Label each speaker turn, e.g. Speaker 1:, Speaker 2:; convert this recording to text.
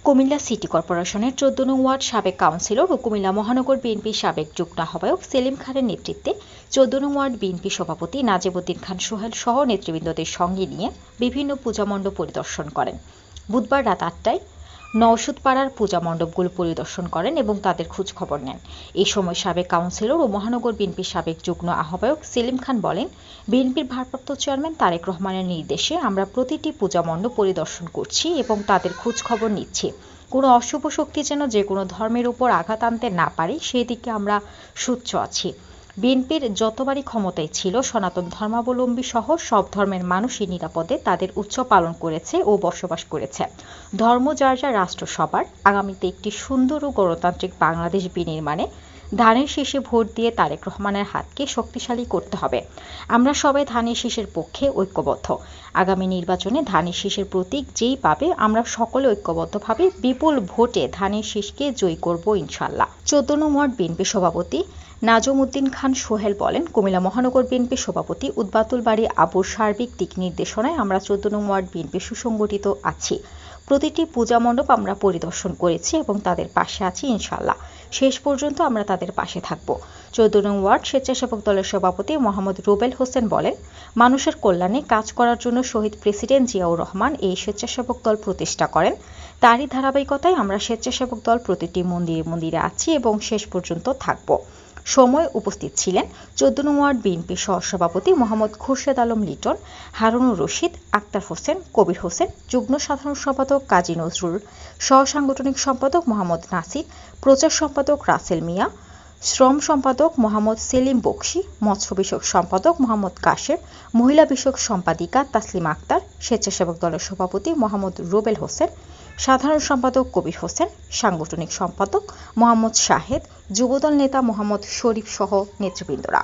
Speaker 1: Comilla city কর্পোরেশনের ১৪ নং word সাবেক কাউন্সিলর ও কুমিল্লা মহানগর বিএনপির সাবেক যুগ্ম আহ্বায়ক সেলিম খানের নেতৃত্বে ১৪ নং ওয়ার্ড বিএনপি সভাপতি নাজিবউদ্দিন খান সোহেল সহ নেতৃবৃন্দদের সঙ্গে নিয়ে বিভিন্ন পূজামণ্ডপ পরিদর্শন করেন। বুধবার রাত ৮টায় নওশুদপাড়ার পূজা মণ্ডপগুলো পরিদর্শন করেন এবং তাদের খোঁজখবর নেন। এই সময় সাবেক কাউন্সিলর ও মহানগর বিএনপির সাবেক যুগ্ম আহ্বায়ক সেলিম খান বলেন, বিএনপির ভারপ্রাপ্ত চেয়ারম্যান তারেক রহমানের নির্দেশে আমরা প্রতিটি পূজা মণ্ডপ পরিদর্শন করছি এবং তাদের খোঁজখবর নিচ্ছি। কোনো অশুভ শক্তি যেন যে কোনো ধর্মের উপর আঘাত আনতে না পারে সেই দিকে আমরা সোচ্চ আছি। বিএনপির যতবারই ক্ষমতায় ছিল সনাতন ধর্মাবলম্বী সহ সব ধর্মের মানুষই নিরাপদে তাদের উৎসব পালন করেছে ও বসবাস করেছে। ধর্ম যার যার রাষ্ট্র সবার। আগামীতে একটি সুন্দর ও গণতান্ত্রিক বাংলাদেশ বিনির্মাণে ধানের শীষে ভোট দিয়ে তারেক রহমানের হাতকে শক্তিশালী করতে হবে। আমরা সবাই ধানের শীষের পক্ষে ঐক্যবদ্ধ। আগামী নির্বাচনে ধানের শীষের প্রতীক যেই পাবে আমরা সকলে ঐক্যবদ্ধভাবে বিপুল ভোটে ধানের শীষকে জয়ী করব ইনশাল্লাহ। ১৪ নং ওয়ার্ড বিএনপি সভাপতি নাজিবউদ্দিন খান সোহেল বলেন, কুমিল্লা মহানগর বিএনপি সভাপতি উদ্বাতুল বাড়ি আবুর সার্বিক দিক নির্দেশনায় আমরা ১৪ নং ওয়ার্ড বিএনপি সুসংগঠিত আছি। প্রতিটি পূজা মণ্ডপ আমরা পরিদর্শন করেছি এবং তাদের পাশে আছি ইনশাল্লাহ। শেষ পর্যন্ত আমরা তাদের পাশে থাকব। ১৪ নং ওয়ার্ড স্বেচ্ছাসেবক দলের সভাপতি মোহাম্মদ রুবেল হোসেন বলেন, মানুষের কল্যাণে কাজ করার জন্য শহীদ প্রেসিডেন্ট জিয়াউর রহমান এই স্বেচ্ছাসেবক দল প্রতিষ্ঠা করেন। তারই ধারাবাহিকতায় আমরা স্বেচ্ছাসেবক দল প্রতিটি মন্দিরে মন্দিরে আছি এবং শেষ পর্যন্ত থাকব। সময় উপস্থিত ছিলেন ১৪ নং ওয়ার্ড বিএনপি সহসভাপতি মোহাম্মদ খুরশেদ আলম লিটন, হারুনুর রশিদ, আক্তার হোসেন, কবির হোসেন, যুগ্ম সাধারণ সম্পাদক কাজী নজরুল, সহসাংগঠনিক সম্পাদক মোহাম্মদ নাসির, প্রচার সম্পাদক রাসেল মিয়া, শ্রম সম্পাদক মোহাম্মদ সেলিম বকশি, মৎস্য বিষয়ক সম্পাদক মোহাম্মদ কাশেম, মহিলা বিষয়ক সম্পাদিকা তাসলিমা আক্তার, স্বেচ্ছাসেবক দলের সভাপতি মোহাম্মদ রুবেল হোসেন, সাধারণ সম্পাদক কবির হোসেন, সাংগঠনিক সম্পাদক মোহাম্মদ শাহেদ, যুবদল নেতা মোহাম্মদ শরীফ সহ নেতৃবৃন্দরা।